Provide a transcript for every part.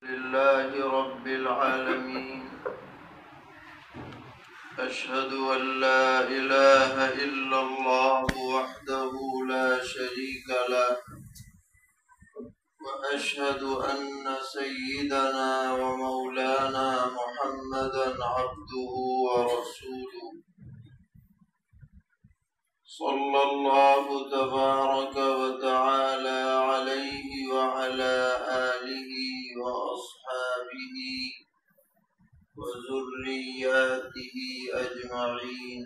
لله رب العالمين أشهد أن لا إله إلا الله وحده لا شريك له وأشهد أن سيدنا ومولانا محمدا عبده ورسوله صلى الله تبارك وتعالى عليه وعلى آله وأصحابه وذرياته أجمعين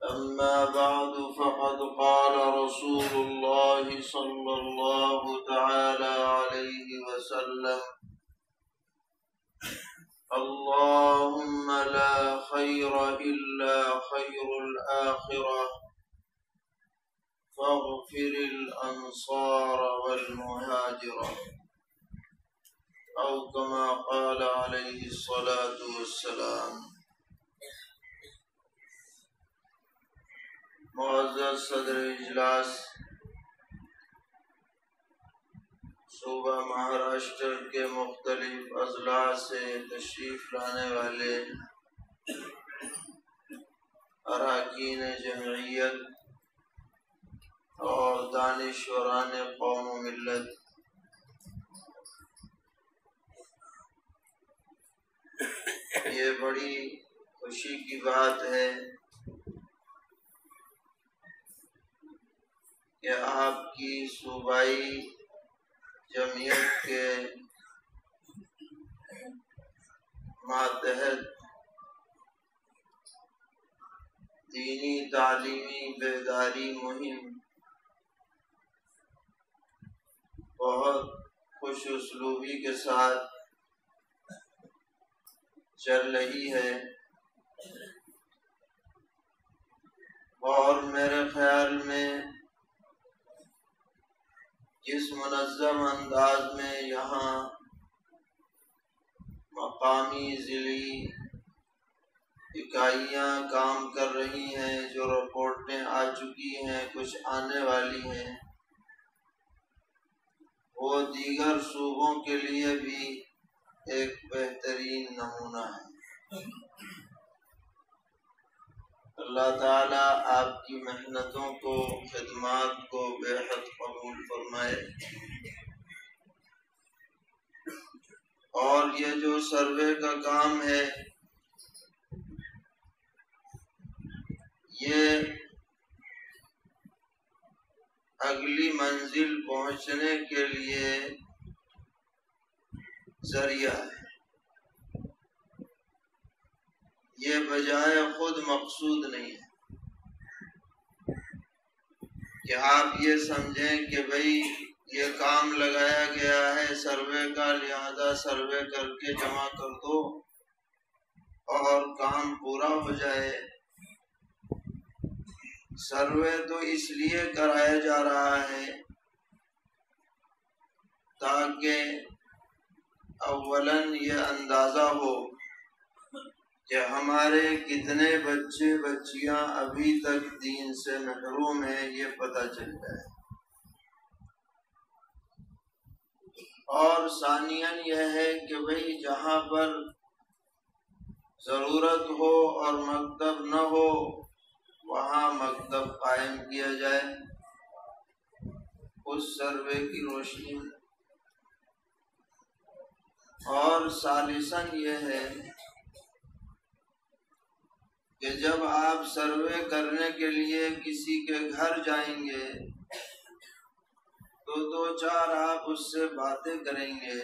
أما بعد فقد قال رسول الله صلى الله تعالى عليه وسلم اللهم لا خير إلا خير الآخرة فاغفر الأنصار والمهاجرة أو كما قال عليه الصلاة والسلام۔ معزز صدر اجلاس، صوبہ مہاراشٹر کے مختلف اضلاع سے تشریف لانے والے اراکین جمعیت اور دانشوران قوم و ملت، یہ بڑی خوشی کی بات ہے کہ آپ کی صوبائی جمعیت کے ماتحت دینی تعلیمی بیداری مہم بہت خوش اسلوبی کے ساتھ چل رہی ہے، اور میرے خیال میں جس منظم انداز میں یہاں مقامی ضلعی اکائیاں کام کر رہی ہیں، جو رپورٹیں آ چکی ہیں، کچھ آنے والی ہیں، وہ دیگر صوبوں کے لیے بھی ایک بہترین نمونہ ہے۔ اللہ تعالیٰ آپ کی محنتوں کو، خدمات کو بے حد قبول فرمائے، اور یہ جو سروے کا کام ہے یہ اگلی منزل پہنچنے کے لیے ذریعہ ہے، یہ بجائے خود مقصود نہیں ہے کہ آپ یہ سمجھیں کہ بھئی یہ کام لگایا گیا ہے سروے کا، لہذا سروے کر کے جمع کر دو اور کام پورا ہو جائے۔ سروے تو اس لیے کرایا جا رہا ہے تاکہ اولاً یہ اندازہ ہو کہ ہمارے کتنے بچے بچیاں ابھی تک دین سے محروم ہیں، یہ پتہ چل جائے، اور ثانیاً یہ ہے کہ بھئی جہاں پر ضرورت ہو اور مکتب نہ ہو وہاں مکتب قائم کیا جائے اس سروے کی روشنی میں۔ اور ثالثاً یہ ہے کہ جب آپ سروے کرنے کے لیے کسی کے گھر جائیں گے تو دو چار آپ اس سے باتیں کریں گے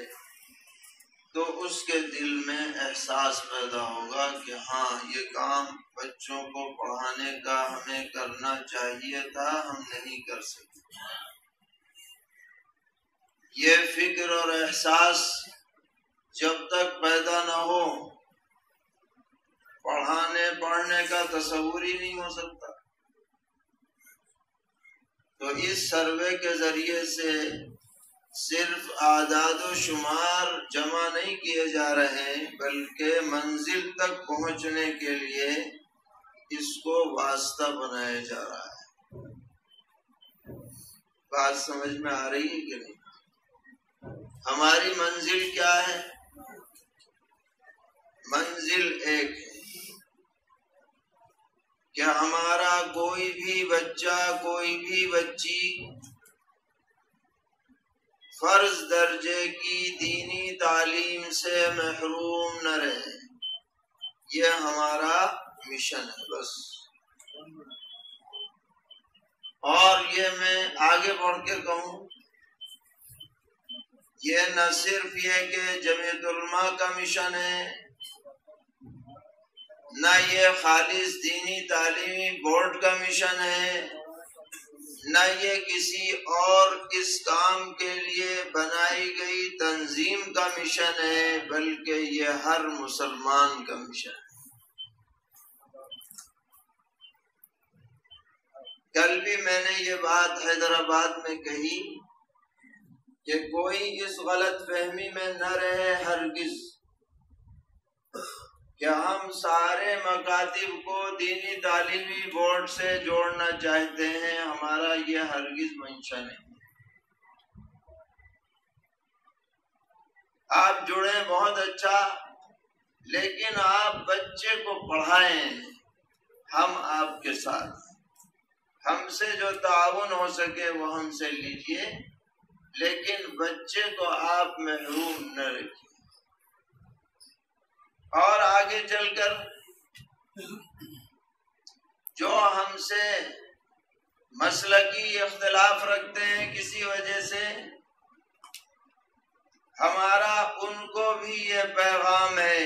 تو اس کے دل میں احساس پیدا ہوگا کہ ہاں یہ کام بچوں کو پڑھانے کا ہمیں کرنا چاہیے تھا، ہم نہیں کر سکے۔ یہ فکر اور احساس جب تک پیدا نہ ہو پڑھنے کا تصور ہی نہیں ہو سکتا۔ تو اس سروے کے ذریعے سے صرف اعداد و شمار جمع نہیں کیے جا رہے بلکہ منزل تک پہنچنے کے لیے اس کو واسطہ بنایا جا رہا ہے۔ بات سمجھ میں آ رہی ہے کہ نہیں؟ ہماری منزل کیا ہے؟ منزل ایک ہے کہ ہمارا کوئی بھی بچہ، کوئی بھی بچی فرض درجے کی دینی تعلیم سے محروم نہ رہے۔ یہ ہمارا مشن ہے بس۔ اور یہ میں آگے بڑھ کے کہوں، یہ نہ صرف یہ کہ جمعیت علماء کا مشن ہے، نہ یہ خالص دینی تعلیمی بورڈ کا مشن ہے، نہ یہ کسی اور اس کام کے لیے بنائی گئی تنظیم کا مشن ہے، بلکہ یہ ہر مسلمان کا مشن ہے۔ کل بھی میں نے یہ بات حیدرآباد میں کہی کہ کوئی اس غلط فہمی میں نہ رہے ہرگز کہ ہم سارے مکاتب کو دینی تعلیمی بورڈ سے جوڑنا چاہتے ہیں۔ ہمارا یہ ہرگز منشا نہیں۔ آپ جڑیں بہت اچھا، لیکن آپ بچے کو پڑھائیں، ہم آپ کے ساتھ، ہم سے جو تعاون ہو سکے وہ ہم سے لیجئے، لیکن بچے کو آپ محروم نہ رکھیے۔ اور آگے چل کر جو ہم سے مسلکی اختلاف رکھتے ہیں کسی وجہ سے، ہمارا ان کو بھی یہ پیغام ہے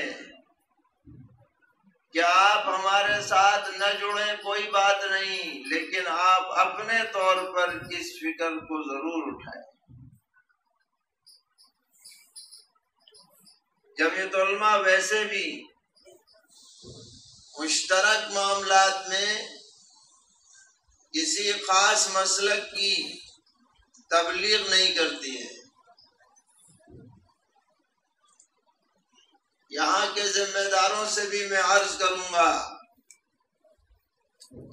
کہ آپ ہمارے ساتھ نہ جڑیں کوئی بات نہیں، لیکن آپ اپنے طور پر اس فکر کو ضرور اٹھائیں۔ جمعیت علماء ویسے بھی مشترک معاملات میں کسی خاص مسلک کی تبلیغ نہیں کرتی ہے۔ یہاں کے ذمہ داروں سے بھی میں عرض کروں گا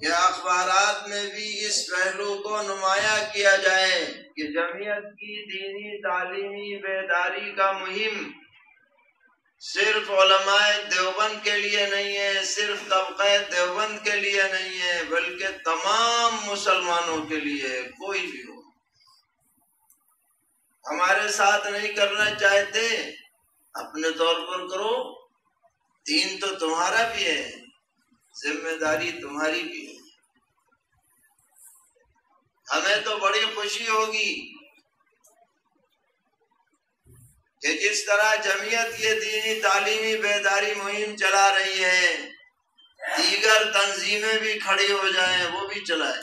کہ اخبارات میں بھی اس پہلو کو نمایاں کیا جائے کہ جمعیت کی دینی تعلیمی بیداری کا مہم صرف علماء دیوبند کے لیے نہیں ہے، صرف طبقہ دیوبند کے لیے نہیں ہے، بلکہ تمام مسلمانوں کے لیے، کوئی بھی ہو۔ ہمارے ساتھ نہیں کرنا چاہتے، اپنے طور پر کرو، دین تو تمہارا بھی ہے، ذمہ داری تمہاری بھی ہے۔ ہمیں تو بڑی خوشی ہوگی کہ جس طرح جمعیت یہ دینی تعلیمی بیداری مہم چلا رہی ہے، دیگر تنظیمیں بھی کھڑی ہو جائیں، وہ بھی چلائیں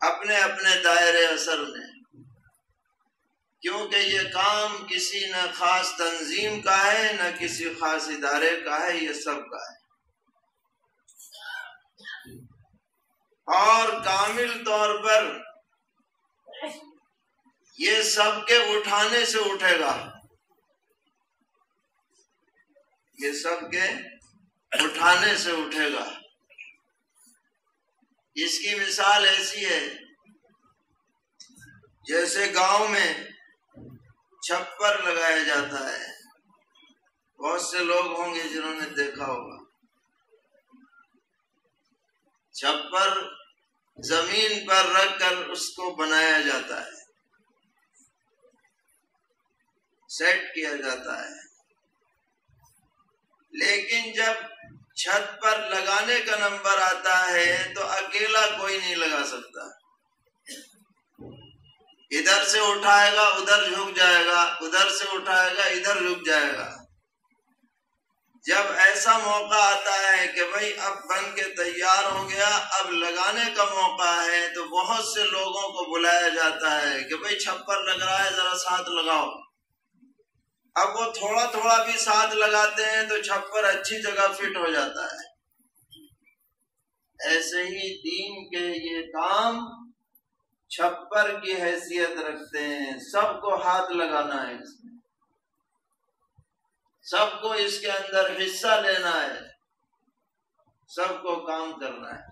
اپنے اپنے دائرے اثر میں، کیونکہ یہ کام کسی نہ خاص تنظیم کا ہے، نہ کسی خاص ادارے کا ہے، یہ سب کا ہے۔ اور کامل طور پر یہ سب کے اٹھانے سے اٹھے گا، یہ سب کے اٹھانے سے اٹھے گا۔ اس کی مثال ایسی ہے جیسے گاؤں میں چھپر لگایا جاتا ہے، بہت سے لوگ ہوں گے جنہوں نے دیکھا ہوگا۔ چھپر زمین پر رکھ کر اس کو بنایا جاتا ہے، سیٹ کیا جاتا ہے، لیکن جب چھت پر لگانے کا نمبر آتا ہے تو اکیلا کوئی نہیں لگا سکتا۔ ادھر سے اٹھائے گا ادھر جھک جائے گا، ادھر سے اٹھائے گا ادھر جھک جائے گا۔ جب ایسا موقع آتا ہے کہ بھئی اب بن کے تیار ہو گیا، اب لگانے کا موقع ہے، تو بہت سے لوگوں کو بلایا جاتا ہے کہ بھئی چھپر لگ رہا ہے، ذرا ساتھ لگاؤ۔ اب وہ تھوڑا تھوڑا بھی ساتھ لگاتے ہیں تو چھپر اچھی جگہ فٹ ہو جاتا ہے۔ ایسے ہی دین کے یہ کام چھپر کی حیثیت رکھتے ہیں، سب کو ہاتھ لگانا ہے، اس میں سب کو اس کے اندر حصہ لینا ہے، سب کو کام کرنا ہے۔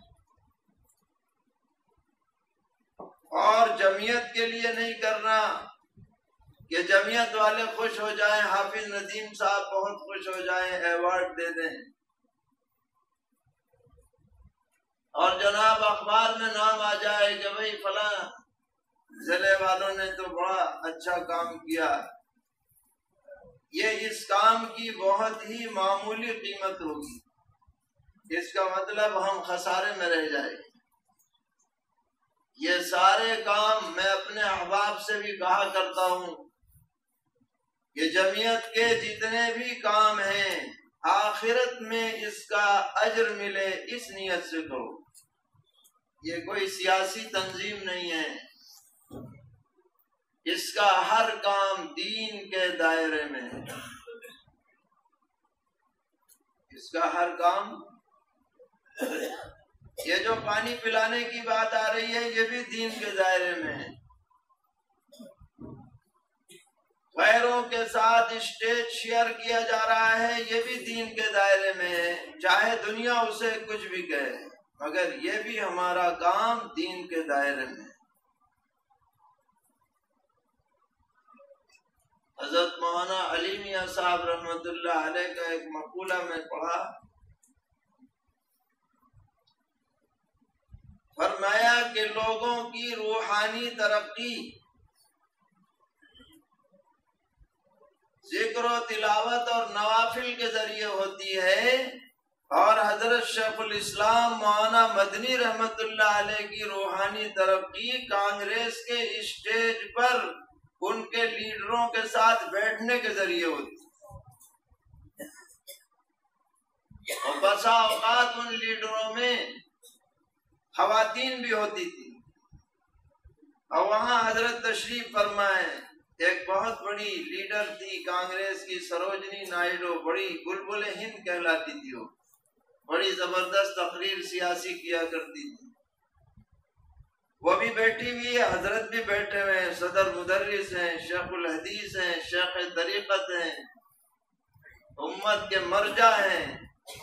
اور جمعیت کے لیے نہیں کرنا، کہ جمعیت والے خوش ہو جائیں، حافظ ندیم صاحب بہت خوش ہو جائیں، ایوارڈ دے دیں، اور جناب اخبار میں نام آ جائے کہ بھئی فلاں ضلع والوں نے تو بڑا اچھا کام کیا، یہ اس کام کی بہت ہی معمولی قیمت ہوگی، اس کا مطلب ہم خسارے میں رہ جائیں۔ یہ سارے کام میں اپنے احباب سے بھی کہا کرتا ہوں کہ جمعیت کے جتنے بھی کام ہیں آخرت میں اس کا اجر ملے، اس نیت سے کرو۔ یہ کوئی سیاسی تنظیم نہیں ہے، اس کا ہر کام دین کے دائرے میں ہے، اس کا ہر کام۔ یہ جو پانی پلانے کی بات آ رہی ہے یہ بھی دین کے دائرے میں ہے، غیروں کے ساتھ اسٹیج شیئر کیا جا رہا ہے یہ بھی دین کے دائرے میں ہے، چاہے دنیا اسے کچھ بھی کہے، مگر یہ بھی ہمارا کام دین کے دائرے میں ہے۔ حضرت مولانا علی میاں صاحب رحمۃ اللہ علیہ کا ایک مقولہ میں پڑھا، فرمایا کہ لوگوں کی روحانی ترقی ذکر و تلاوت اور نوافل کے ذریعے ہوتی ہے، اور حضرت شیخ الاسلام مولانا مدنی رحمت اللہ علیہ کی روحانی ترقی کانگریس کے اسٹیج پر ان کے لیڈروں کے ساتھ بیٹھنے کے ذریعے ہوتی ہے، اور بسا اوقات ان لیڈروں میں خواتین بھی ہوتی تھی، اور وہاں حضرت تشریف فرمائے، ایک بہت بڑی لیڈر تھی کانگریس کی، سروجنی نائیڈو، بڑی بلبل ہند کہلاتی تھی، وہ بڑی زبردست تقریر سیاسی کیا کرتی تھی، وہ بھی بیٹھی ہوئی ہے، حضرت بھی بیٹھے ہوئے ہیں، صدر مدرس ہیں، شیخ الحدیث ہیں، شیخ طریقت ہیں، امت کے مرجع ہیں۔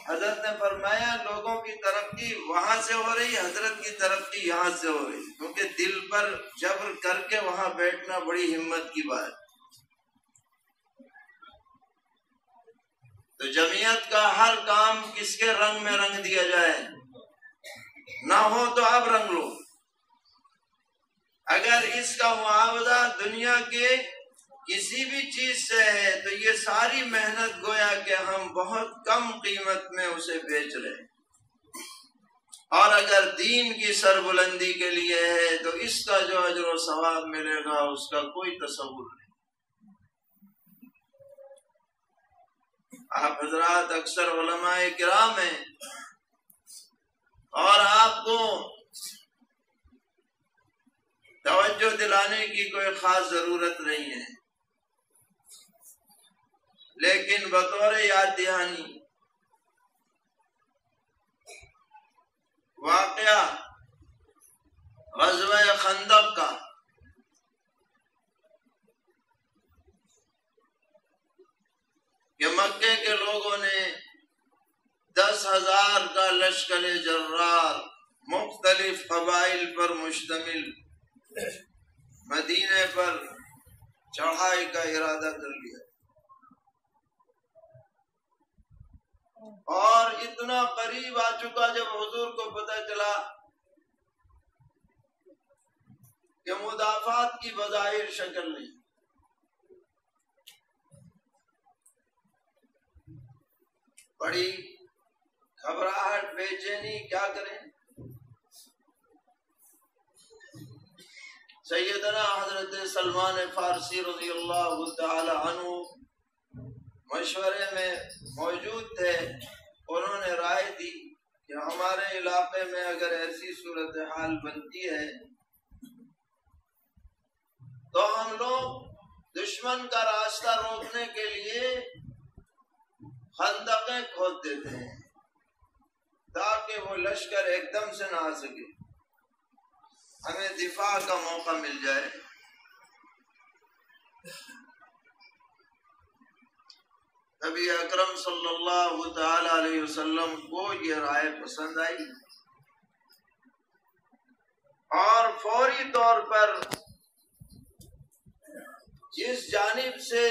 حضرت نے فرمایا لوگوں کی ترقی وہاں سے ہو رہی، حضرت کی ترقی یہاں سے ہو رہی، کیونکہ دل پر جبر کر کے وہاں بیٹھنا بڑی ہمت کی بات۔ تو جمعیت کا ہر کام کس کے رنگ میں رنگ دیا جائے، نہ ہو تو اب رنگ لو۔ اگر اس کا معاوضہ دنیا کے کسی بھی چیز سے ہے تو یہ ساری محنت گویا کہ ہم بہت کم قیمت میں اسے بیچ رہے ہیں، اور اگر دین کی سربلندی کے لیے ہے تو اس کا جو اجر و ثواب ملے گا اس کا کوئی تصور نہیں۔ آپ حضرات اکثر علماء کرام ہیں، اور آپ کو توجہ دلانے کی کوئی خاص ضرورت نہیں ہے، لیکن بطور یاد دہانی واقعہ غزوہ خندق کا، کہ مکے کے لوگوں نے 10,000 کا لشکر جرار مختلف قبائل پر مشتمل مدینے پر چڑھائی کا ارادہ کر لیا، اور اتنا قریب آ چکا جب حضور کو پتہ چلا کہ مدافعات کی بظاہر شکل نہیں، بڑی گھبراہٹ، بے چینی، کیا کریں۔ سیدنا حضرت سلمان فارسی رضی اللہ تعالی عنہ مشورے میں موجود تھے، انہوں نے رائے دی کہ ہمارے علاقے میں اگر ایسی صورتحال بنتی ہے تو ہم لوگ دشمن کا راستہ روکنے کے لیے خندقیں کھود دیتے ہیں تاکہ وہ لشکر ایک دم سے نہ آ سکے، ہمیں دفاع کا موقع مل جائے۔ نبی اکرم صلی اللہ تعالی علیہ وسلم کو یہ رائے پسند آئی، اور فوری طور پر جس جانب سے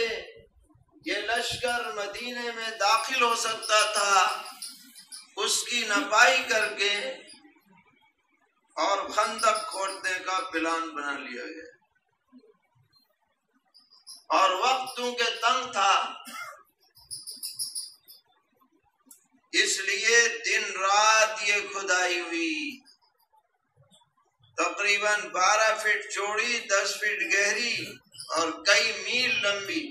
یہ لشکر مدینے میں داخل ہو سکتا تھا اس کی نپائی کر کے اور خندق کھودنے کا پلان بنا لیا گیا، اور وقت چونکہ تنگ تھا اس لیے دن رات یہ کھدائی ہوئی، تقریباً 12 فٹ چوڑی، 10 فٹ گہری اور کئی میل لمبی،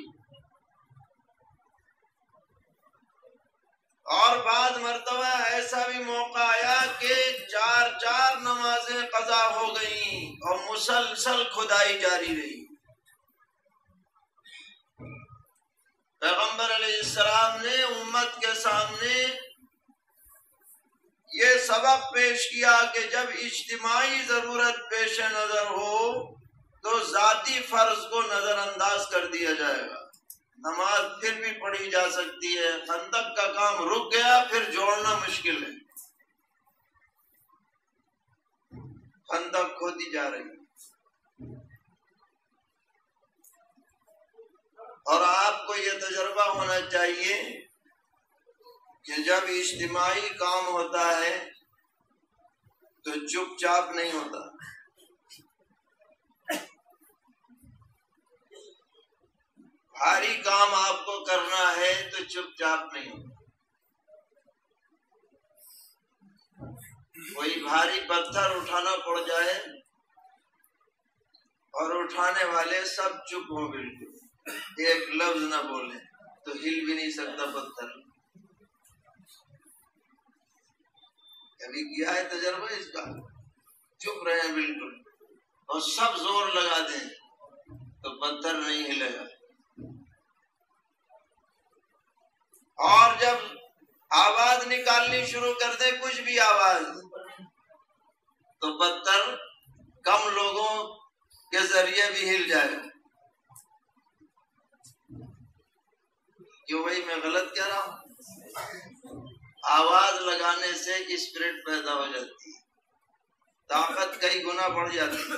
اور بعد مرتبہ ایسا بھی موقع آیا کہ 4 نمازیں قضا ہو گئیں اور مسلسل کھدائی جاری رہی۔ پیغمبر علیہ السلام نے امت کے سامنے یہ سبق پیش کیا کہ جب اجتماعی ضرورت پیش نظر ہو تو ذاتی فرض کو نظر انداز کر دیا جائے گا، نماز پھر بھی پڑھی جا سکتی ہے، خندق کا کام رک گیا پھر جوڑنا مشکل ہے، خندق کھودی جا رہی ہے۔ اور آپ کو یہ تجربہ ہونا چاہیے کہ جب اجتماعی کام ہوتا ہے تو چپ چاپ نہیں ہوتا، بھاری کام آپ کو کرنا ہے تو چپ چاپ نہیں ہوتا۔ کوئی بھاری پتھر اٹھانا پڑ جائے اور اٹھانے والے سب چپ ہوں، بالکل ایک لفظ نہ بولیں تو ہل بھی نہیں سکتا پتھر۔ کبھی کیا ہے تجربہ اس کا؟ چپ رہے بالکل، اور سب زور لگا دیں تو پتھر نہیں ہلے گا، اور جب آواز نکالنی شروع کر دیں کچھ بھی آواز تو پتھر کم لوگوں کے ذریعے بھی ہل جائے گا۔ کیوں بھائی میں غلط کہہ رہا ہوں؟ آواز لگانے سے اسپرٹ پیدا ہو جاتی ہے، طاقت کئی گنا بڑھ جاتی ہے۔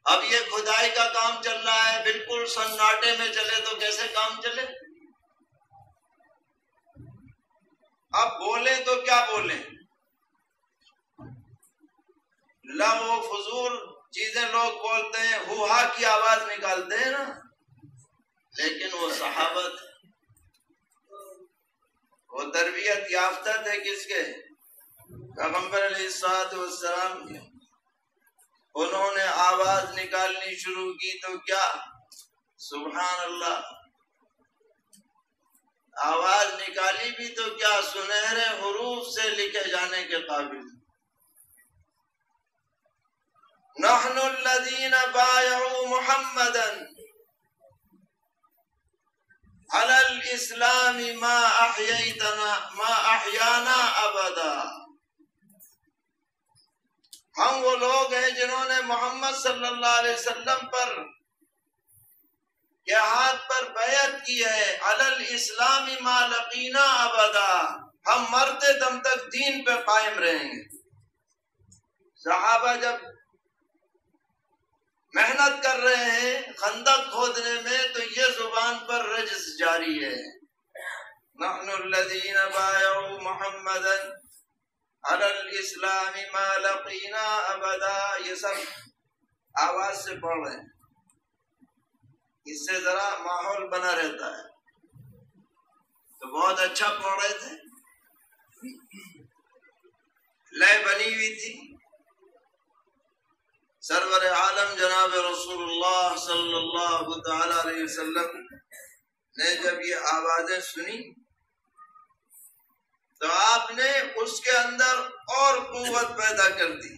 اب یہ کھدائی کا کام چل رہا ہے، بالکل سناٹے میں چلے تو کیسے کام چلے؟ اب بولیں تو کیا بولیں؟ لغو و فضول چیزیں لوگ بولتے ہیں، ہو ہا کی آواز نکالتے ہیں نا، لیکن وہ صحابہ تھے، وہ تربیت یافتہ تھے کس کے؟ پیغمبر علیہ السلام کے۔ انہوں نے آواز نکالنی شروع کی تو کیا؟ سبحان اللہ، آواز نکالی بھی تو کیا سنہرے حروف سے لکھے جانے کے قابل۔ نحن الذین بایعوا محمدا علی الاسلام ما احیانا ابدا۔ ہم وہ لوگ ہیں جنہوں نے محمد صلی اللہ علیہ وسلم پر کے ہاتھ پر بیعت کی ہے، علی الاسلام ما لقینا ابدا، ہم مرتے دم تک دین پہ قائم رہیں گے۔ صحابہ جب محنت کر رہے ہیں خندق کھودنے میں تو یہ زبان پر رجز جاری ہے، نحن الذین بایعوا محمدا علی الاسلام ما لقینا ابدا۔ یہ سب آواز سے پڑھ رہے ہیں، اس سے ذرا ماحول بنا رہتا ہے، تو بہت اچھا پڑھ رہے تھے، لے بنی ہوئی تھی۔ سرور عالم جناب رسول اللہ صلی اللہ تعالی علیہ وسلم نے جب یہ آوازیں سنی تو آپ نے اس کے اندر اور قوت پیدا کر دی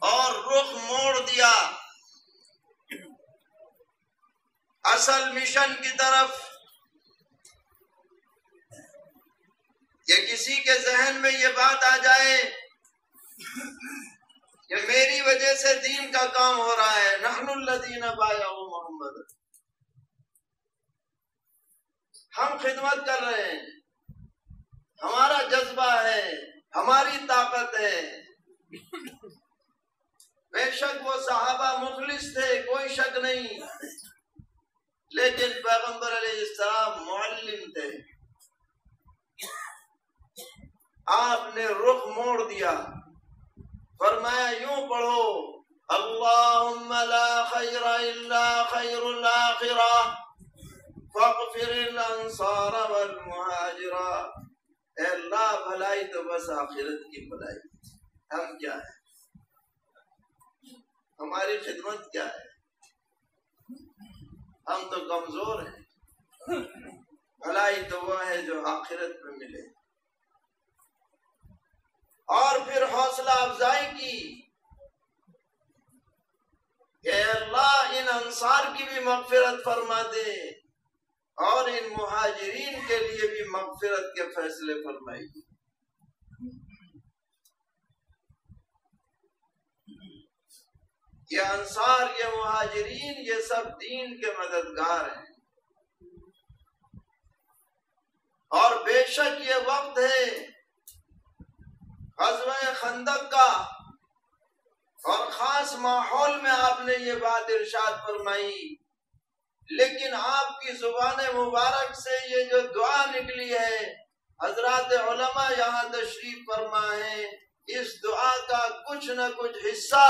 اور رخ موڑ دیا اصل مشن کی طرف، کہ کسی کے ذہن میں یہ بات آ جائے کہ میری وجہ سے دین کا کام ہو رہا ہے، نحن الذین بایعوا محمد، ہم خدمت کر رہے ہیں، ہمارا جذبہ ہے، ہماری طاقت ہے۔ بے شک وہ صحابہ مخلص تھے، کوئی شک نہیں، لیکن پیغمبر علیہ السلام معلم تھے۔ آپ نے رخ موڑ دیا، فرمایا یوں پڑھو، اللہم لا خیر الا خیر الاخرہ فاغفر الانصار والمہاجرہ۔ اے اللہ، بھلائی تو بس آخرت کی بھلائی، ہم کیا ہے، ہماری خدمت کیا ہے، ہم تو کمزور ہیں، بھلائی تو وہ ہے جو آخرت میں ملے۔ اور پھر حوصلہ افزائی کی کہ اللہ ان انصار کی بھی مغفرت فرما دے اور ان مہاجرین کے لیے بھی مغفرت کے فیصلے فرمائی۔ یہ انصار، یہ مہاجرین، یہ سب دین کے مددگار ہیں۔ اور بے شک یہ وقت ہے غزوہ خندق کا، اور خاص ماحول میں آپ نے یہ بات ارشاد فرمائی، لیکن آپ کی زبان مبارک سے یہ جو دعا نکلی ہے، حضرات علماء یہاں تشریف فرما ہے، اس دعا کا کچھ نہ کچھ حصہ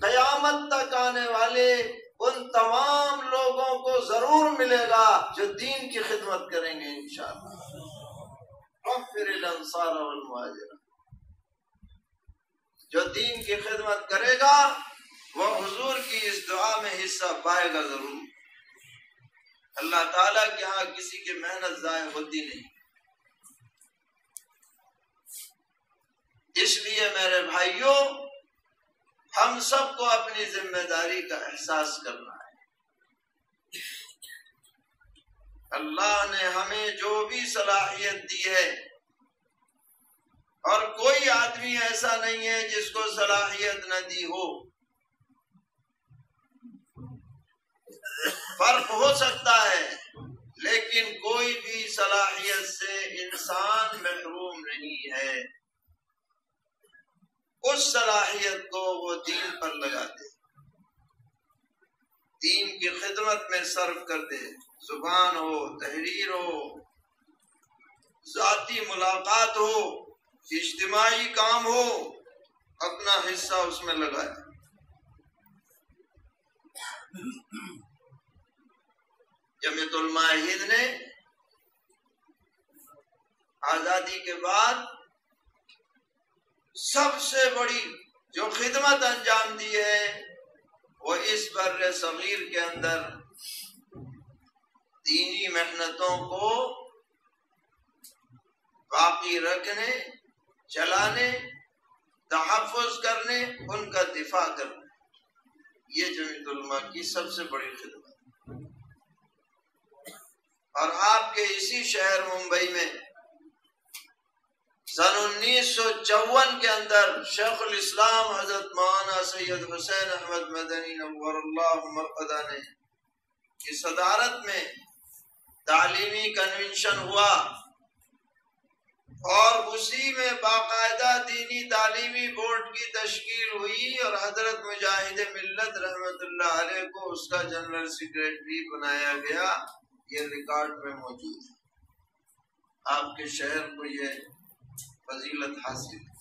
قیامت تک آنے والے ان تمام لوگوں کو ضرور ملے گا جو دین کی خدمت کریں گے انشاءاللہ۔ اغفر الانصار والمہاجرین، جو دین کی خدمت کرے گا وہ حضور کی اس دعا میں حصہ پائے گا ضرور۔ اللہ تعالیٰ کے ہاں کسی کی محنت ضائع ہوتی نہیں۔ اس لیے میرے بھائیوں، ہم سب کو اپنی ذمہ داری کا احساس کرنا ہے۔ اللہ نے ہمیں جو بھی صلاحیت دی ہے، اور کوئی آدمی ایسا نہیں ہے جس کو صلاحیت نہ دی ہو، فرق ہو سکتا ہے، لیکن کوئی بھی صلاحیت سے انسان محروم نہیں ہے۔ اس صلاحیت کو وہ دین پر لگا دے، دین کی خدمت میں صرف کر دے، زبان ہو، تحریر ہو، ذاتی ملاقات ہو، اجتماعی کام ہو، اپنا حصہ اس میں لگائے۔ جمعیت علماء ہند نے آزادی کے بعد سب سے بڑی جو خدمت انجام دی ہے، وہ اس بر صغیر کے اندر دینی محنتوں کو باقی رکھنے، چلانے، تحفظ کرنے، ان کا دفاع کرنے، یہ جمعیت علماء کی سب سے بڑی خدمت۔ اور آپ کے اسی شہر ممبئی میں سن 1954 کے اندر شیخ الاسلام حضرت مولانا سید حسین احمد مدنی نور اللہ مرقدہ نے کی صدارت میں تعلیمی کنونشن ہوا، اور اسی میں باقاعدہ دینی تعلیمی بورڈ کی تشکیل ہوئی، اور حضرت مجاہد ملت رحمت اللہ علیہ کو اس کا جنرل سیکریٹری بنایا گیا۔ یہ ریکارڈ میں موجود ہے، آپ کے شہر کو یہ فضیلت حاصل ہے۔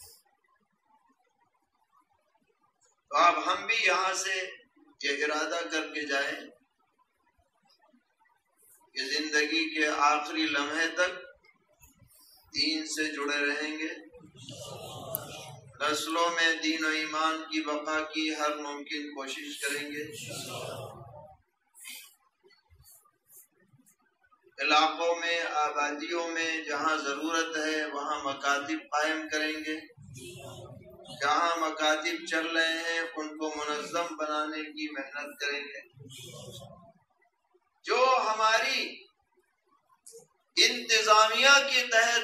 تو اب ہم بھی یہاں سے یہ ارادہ کر کے جائیں کہ زندگی کے آخری لمحے تک دین سے جڑے رہیں گے، نسلوں میں دین و ایمان کی بقا کی ہر ممکن کوشش کریں گے، علاقوں میں، آبادیوں میں جہاں ضرورت ہے وہاں مکاتب قائم کریں گے، جہاں مکاتب چل رہے ہیں ان کو منظم بنانے کی محنت کریں گے۔ جو ہماری انتظامیہ کے تحت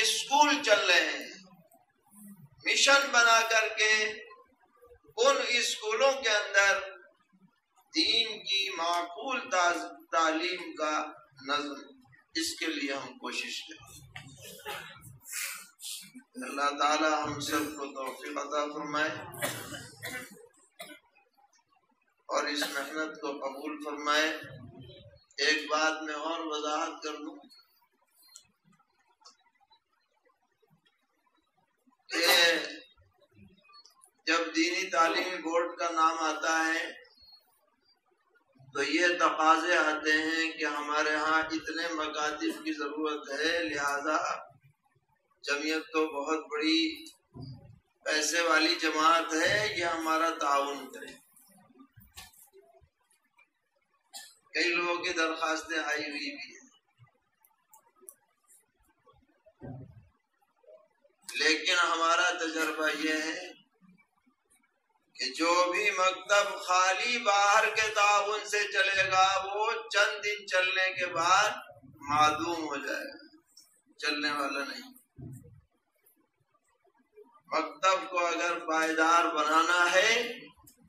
اسکول چل رہے ہیں، مشن بنا کر کے ان اسکولوں کے اندر دین کی معقول تعلیم کا نظم، اس کے لیے ہم کوشش کریں۔ اللہ تعالی ہم سب کو توفیق عطا فرمائے۔ اور اس محنت کو قبول فرمائے۔ ایک بات میں اور وضاحت کر دوں کہ جب دینی تعلیمی بورڈ کا نام آتا ہے تو یہ تقاضے آتے ہیں کہ ہمارے ہاں اتنے مکاتب کی ضرورت ہے، لہذا جمعیت تو بہت بڑی پیسے والی جماعت ہے، یہ ہمارا تعاون کرے۔ کئی لوگوں کی درخواستیں آئی ہوئی بھی ہیں، لیکن ہمارا تجربہ یہ ہے کہ جو بھی مکتب خالی باہر کے تعاون سے چلے گا وہ چند دن چلنے کے بعد معدوم ہو جائے گا، چلنے والا نہیں۔ مکتب کو اگر پائیدار بنانا ہے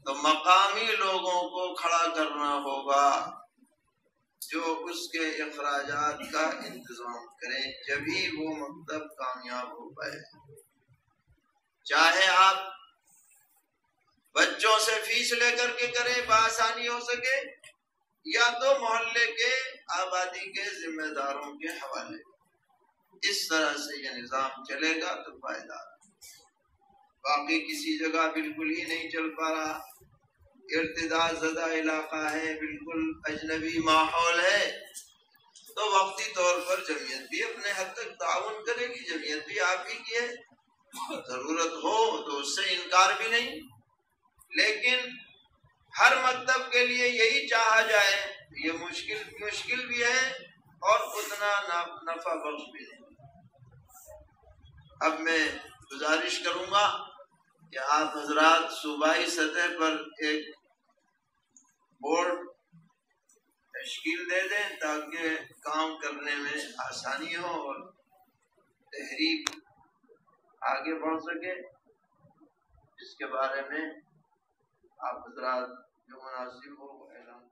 تو مقامی لوگوں کو کھڑا کرنا ہوگا جو اس کے اخراجات کا انتظام کریں، جبھی وہ مکتب کامیاب ہو پائے۔ چاہے آپ بچوں سے فیس لے کر کے کریں بآسانی ہو سکے، یا تو محلے کے آبادی کے ذمہ داروں کے حوالے، اس طرح سے یہ نظام چلے گا تو فائدہ۔ باقی کسی جگہ بالکل ہی نہیں چل پا رہا، ارتداد زدہ علاقہ ہے، بالکل اجنبی ماحول ہے، تو وقتی طور پر جمعیت بھی اپنے حد تک تعاون کرے گی، جمعیت بھی آپ ہی کی ہے، ضرورت ہو تو اس سے انکار بھی نہیں، لیکن ہر مکتب کے لیے یہی چاہا جائے یہ مشکل بھی ہے اور اتنا نفع بخش بھی نہیں۔ اب میں گزارش کروں گا کہ آپ حضرات صوبائی سطح پر ایک بورڈ تشکیل دے دیں تاکہ کام کرنے میں آسانی ہو اور تحریک آگے بڑھ سکے۔ اس کے بارے میں آپ حضرات جو مناسب ہو وہ اعلان